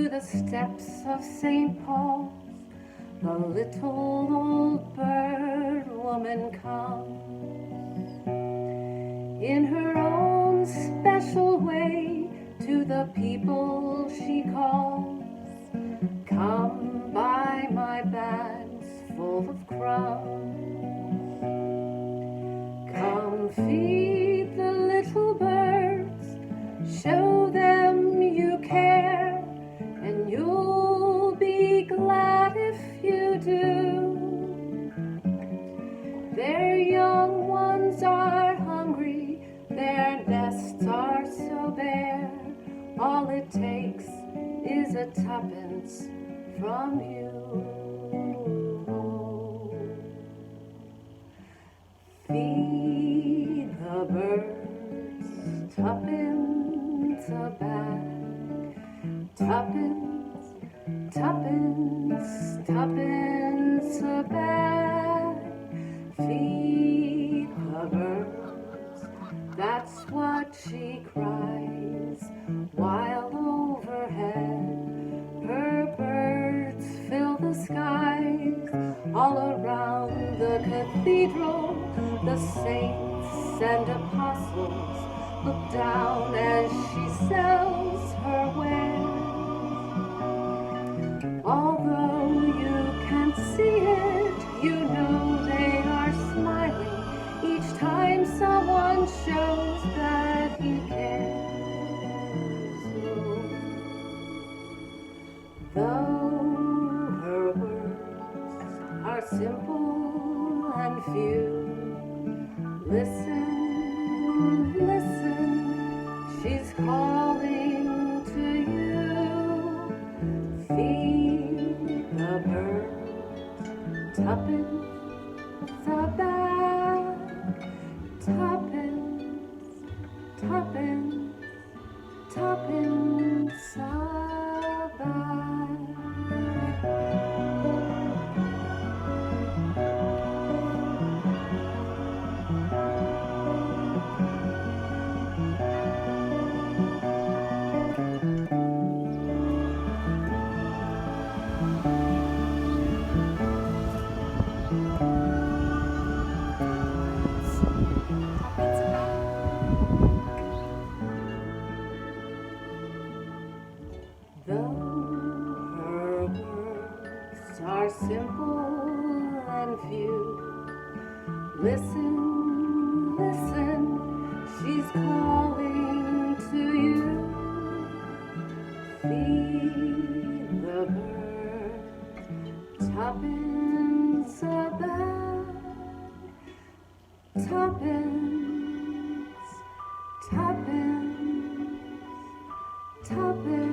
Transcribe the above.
to the steps of St. Paul's, the little old bird woman comes. In her own special way, to the people she calls, come buy my bags full of crumbs. Come feed the little birds, show them you care, and you'll be glad if you do. Their young ones are hungry, their nests are so bare, all it takes is a tuppence from you. Feed the birds, tuppence a bag, tuppence, tuppence, tuppence a bag. Feed the birds, that's what she cries, while overhead her birds fill the skies. All around the cathedral, the saints and apostles look down as she sells her wares. Although you can't see it, you know they are smiling each time someone shows that he cares. Though her words are simple and few, listen, listen, she's calling to you. Feed the birds, tuppence a bag, tuppence, tuppence, tuppence a bag. Though her words are simple and few, listen, listen, she's calling to you. Feed the birds, tuppence a bag, tuppence, tuppence, tuppence.